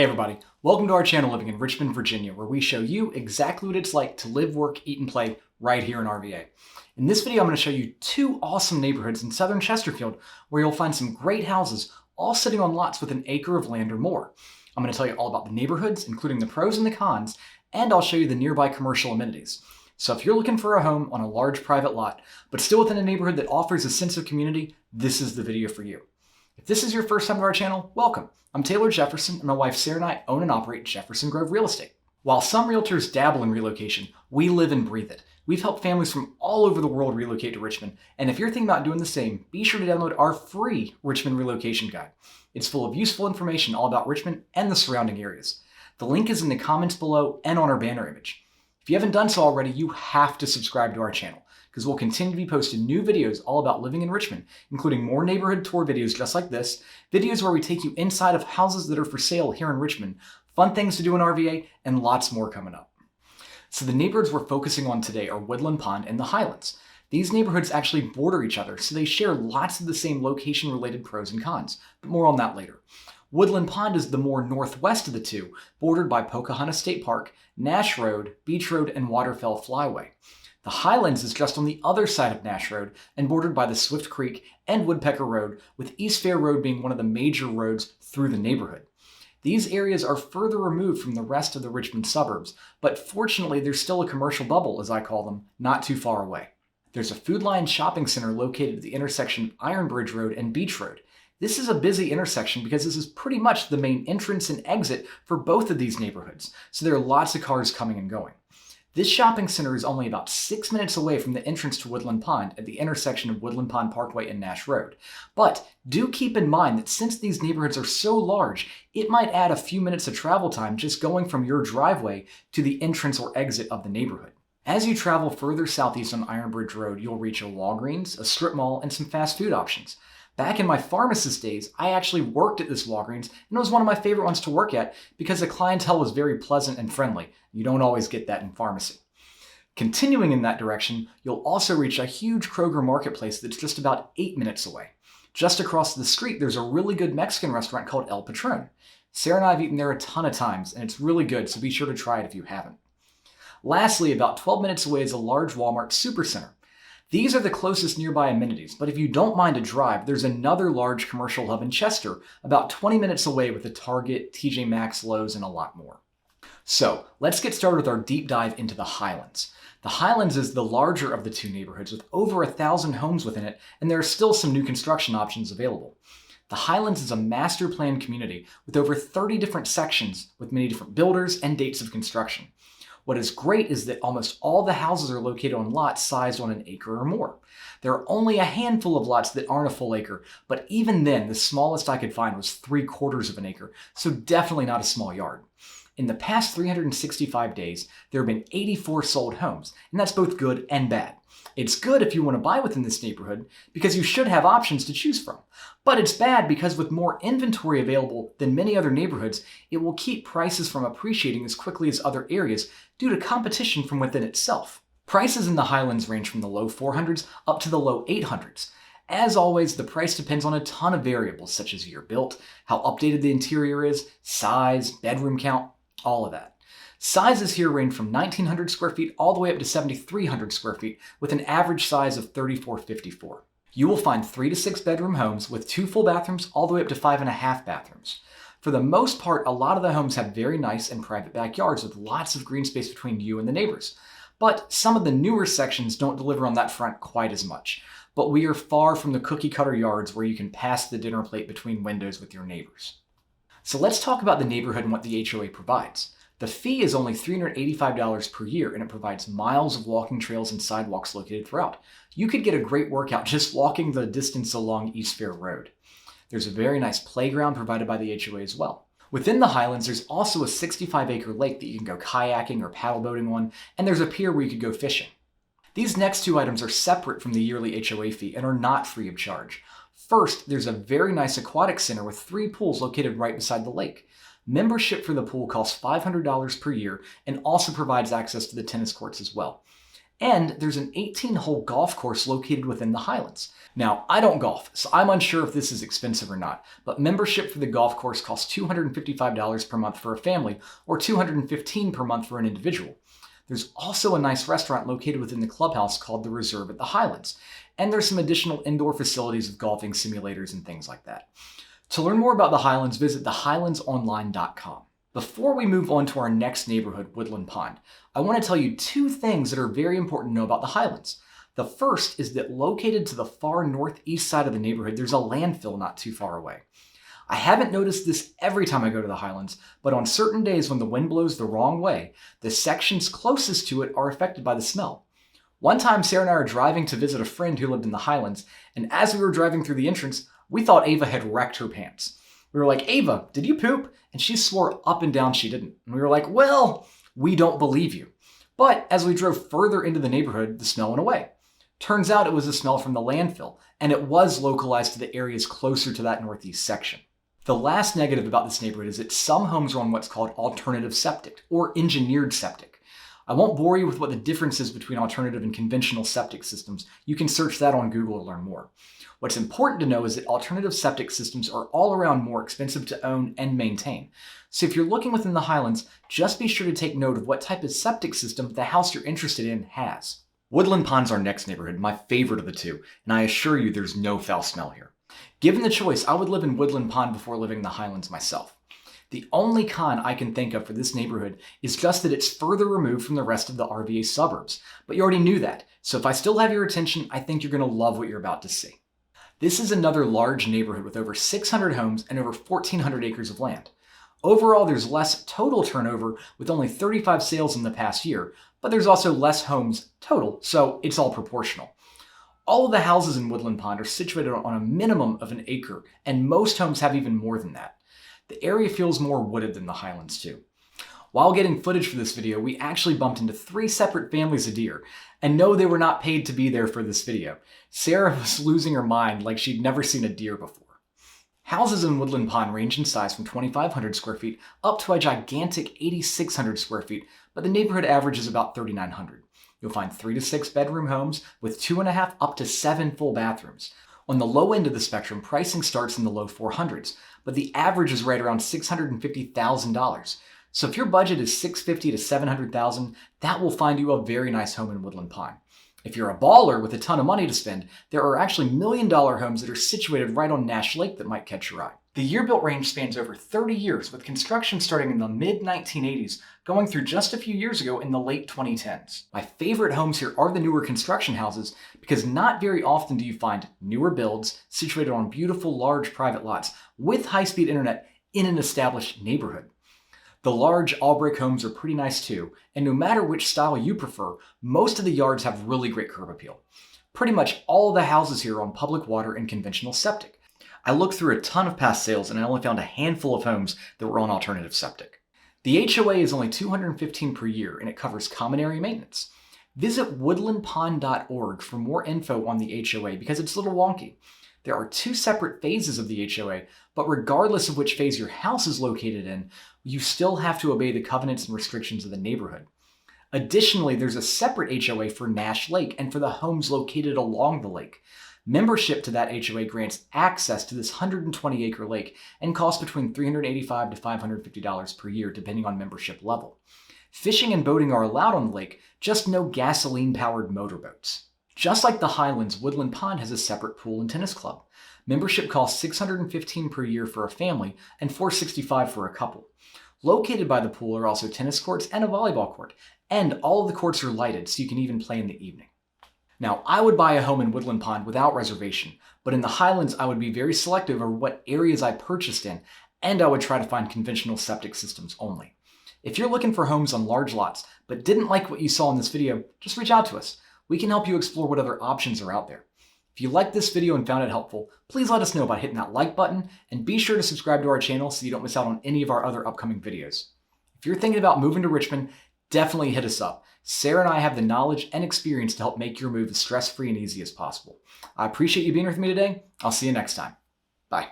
Hey everybody, welcome to our channel Living in Richmond, Virginia, where we show you exactly what it's like to live, work, eat, and play right here in RVA. In this video, I'm going to show you two awesome neighborhoods in southern Chesterfield where you'll find some great houses, all sitting on lots with an acre of land or more. I'm going to tell you all about the neighborhoods, including the pros and the cons, and I'll show you the nearby commercial amenities. So if you're looking for a home on a large private lot, but still within a neighborhood that offers a sense of community, this is the video for you. If this is your first time to our channel, welcome. I'm Taylor Jefferson, and my wife Sarah and I own and operate Jefferson Grove Real Estate. While some realtors dabble in relocation, we live and breathe it. We've helped families from all over the world relocate to Richmond, and if you're thinking about doing the same, be sure to download our free Richmond Relocation Guide. It's full of useful information all about Richmond and the surrounding areas. The link is in the comments below and on our banner image. If you haven't done so already, you have to subscribe to our channel, because we'll continue to be posting new videos all about living in Richmond, including more neighborhood tour videos just like this, videos where we take you inside of houses that are for sale here in Richmond, fun things to do in RVA, and lots more coming up. So the neighborhoods we're focusing on today are Woodland Pond and the Highlands. These neighborhoods actually border each other, so they share lots of the same location-related pros and cons, but more on that later. Woodland Pond is the more northwest of the two, bordered by Pocahontas State Park, Nash Road, Beach Road, and Waterfell Flyway. The Highlands is just on the other side of Nash Road and bordered by the Swift Creek and Woodpecker Road, with East Fair Road being one of the major roads through the neighborhood. These areas are further removed from the rest of the Richmond suburbs, but fortunately there's still a commercial bubble, as I call them, not too far away. There's a Food Lion shopping center located at the intersection of Iron Bridge Road and Beach Road. This is a busy intersection because this is pretty much the main entrance and exit for both of these neighborhoods, so there are lots of cars coming and going. This shopping center is only about 6 minutes away from the entrance to Woodland Pond at the intersection of Woodland Pond Parkway and Nash Road. But do keep in mind that since these neighborhoods are so large, it might add a few minutes of travel time just going from your driveway to the entrance or exit of the neighborhood. As you travel further southeast on Iron Bridge Road, you'll reach a Walgreens, a strip mall, and some fast food options. Back in my pharmacist days, I actually worked at this Walgreens, and it was one of my favorite ones to work at because the clientele was very pleasant and friendly. You don't always get that in pharmacy. Continuing in that direction, you'll also reach a huge Kroger marketplace that's just about 8 minutes away. Just across the street, there's a really good Mexican restaurant called El Patron. Sarah and I have eaten there a ton of times, and it's really good, so be sure to try it if you haven't. Lastly, about 12 minutes away is a large Walmart supercenter. These are the closest nearby amenities, but if you don't mind a drive, there's another large commercial hub in Chester, about 20 minutes away with a Target, TJ Maxx, Lowe's, and a lot more. So let's get started with our deep dive into the Highlands. The Highlands is the larger of the two neighborhoods with over 1,000 homes within it, and there are still some new construction options available. The Highlands is a master planned community with over 30 different sections with many different builders and dates of construction. What is great is that almost all the houses are located on lots sized on an acre or more. There are only a handful of lots that aren't a full acre, but even then, the smallest I could find was 3/4 of an acre, so definitely not a small yard. In the past 365 days, there have been 84 sold homes, and that's both good and bad. It's good if you want to buy within this neighborhood because you should have options to choose from. But it's bad because with more inventory available than many other neighborhoods, it will keep prices from appreciating as quickly as other areas due to competition from within itself. Prices in the Highlands range from the low 400s up to the low 800s. As always, the price depends on a ton of variables such as year built, how updated the interior is, size, bedroom count, all of that. Sizes here range from 1,900 square feet all the way up to 7,300 square feet with an average size of 3,454. You will find 3 to 6 bedroom homes with 2 full bathrooms all the way up to 5.5 bathrooms. For the most part, a lot of the homes have very nice and private backyards with lots of green space between you and the neighbors. But some of the newer sections don't deliver on that front quite as much. But we are far from the cookie cutter yards where you can pass the dinner plate between windows with your neighbors. So let's talk about the neighborhood and what the HOA provides. The fee is only $385 per year, and it provides miles of walking trails and sidewalks located throughout. You could get a great workout just walking the distance along East Fair Road. There's a very nice playground provided by the HOA as well. Within the Highlands, there's also a 65-acre lake that you can go kayaking or paddle boating on, and there's a pier where you could go fishing. These next two items are separate from the yearly HOA fee and are not free of charge. First, there's a very nice aquatic center with 3 pools located right beside the lake. Membership for the pool costs $500 per year and also provides access to the tennis courts as well. And there's an 18-hole golf course located within the Highlands. Now, I don't golf, so I'm unsure if this is expensive or not, but membership for the golf course costs $255 per month for a family or $215 per month for an individual. There's also a nice restaurant located within the clubhouse called the Reserve at the Highlands, and there's some additional indoor facilities with golfing simulators and things like that. To learn more about the Highlands, visit thehighlandsonline.com. Before we move on to our next neighborhood, Woodland Pond, I want to tell you two things that are very important to know about the Highlands. The first is that located to the far northeast side of the neighborhood, there's a landfill not too far away. I haven't noticed this every time I go to the Highlands, but on certain days when the wind blows the wrong way, the sections closest to it are affected by the smell. One time, Sarah and I were driving to visit a friend who lived in the Highlands, and as we were driving through the entrance, we thought Ava had wrecked her pants. We were like, "Ava, did you poop?" And she swore up and down she didn't. And we were like, "Well, we don't believe you." But as we drove further into the neighborhood, the smell went away. Turns out it was a smell from the landfill, and it was localized to the areas closer to that northeast section. The last negative about this neighborhood is that some homes are on what's called alternative septic, or engineered septic. I won't bore you with what the difference is between alternative and conventional septic systems. You can search that on Google to learn more. What's important to know is that alternative septic systems are all around more expensive to own and maintain. So if you're looking within the Highlands, just be sure to take note of what type of septic system the house you're interested in has. Woodland Pond's our next neighborhood, my favorite of the two, and I assure you there's no foul smell here. Given the choice, I would live in Woodland Pond before living in the Highlands myself. The only con I can think of for this neighborhood is just that it's further removed from the rest of the RVA suburbs. But you already knew that, so if I still have your attention, I think you're going to love what you're about to see. This is another large neighborhood with over 600 homes and over 1,400 acres of land. Overall, there's less total turnover with only 35 sales in the past year, but there's also less homes total, so it's all proportional. All of the houses in Woodland Pond are situated on a minimum of an acre, and most homes have even more than that. The area feels more wooded than the Highlands too. While getting footage for this video, we actually bumped into 3 separate families of deer, and no, they were not paid to be there for this video. Sarah was losing her mind like she'd never seen a deer before. Houses in Woodland Pond range in size from 2,500 square feet up to a gigantic 8,600 square feet, but the neighborhood average is about 3,900. You'll find 3 to 6 bedroom homes with 2.5 up to 7 full bathrooms. On the low end of the spectrum, pricing starts in the low 400s, but the average is right around $650,000. So if your budget is $650,000 to $700,000, that will find you a very nice home in Woodland Pond. If you're a baller with a ton of money to spend, there are actually million-dollar homes that are situated right on Nash Lake that might catch your eye. The year-built range spans over 30 years, with construction starting in the mid-1980s, going through just a few years ago in the late 2010s. My favorite homes here are the newer construction houses because not very often do you find newer builds situated on beautiful, large private lots with high-speed internet in an established neighborhood. The large all-brick homes are pretty nice too, and no matter which style you prefer, most of the yards have really great curb appeal. Pretty much all of the houses here are on public water and conventional septic. I looked through a ton of past sales and I only found a handful of homes that were on alternative septic. The HOA is only $215 per year and it covers common area maintenance. Visit woodlandpond.org for more info on the HOA because it's a little wonky. There are 2 separate phases of the HOA, but regardless of which phase your house is located in, you still have to obey the covenants and restrictions of the neighborhood. Additionally, there's a separate HOA for Nash Lake and for the homes located along the lake. Membership to that HOA grants access to this 120-acre lake and costs between $385 to $550 per year, depending on membership level. Fishing and boating are allowed on the lake, just no gasoline-powered motorboats. Just like the Highlands, Woodland Pond has a separate pool and tennis club. Membership costs $615 per year for a family and $465 for a couple. Located by the pool are also tennis courts and a volleyball court, and all of the courts are lighted so you can even play in the evening. Now, I would buy a home in Woodland Pond without reservation, but in the Highlands I would be very selective over what areas I purchased in, and I would try to find conventional septic systems only. If you're looking for homes on large lots, but didn't like what you saw in this video, just reach out to us. We can help you explore what other options are out there. If you liked this video and found it helpful, please let us know by hitting that like button, and be sure to subscribe to our channel so you don't miss out on any of our other upcoming videos. If you're thinking about moving to Richmond, definitely hit us up. Sarah and I have the knowledge and experience to help make your move as stress-free and easy as possible. I appreciate you being with me today. I'll see you next time. Bye.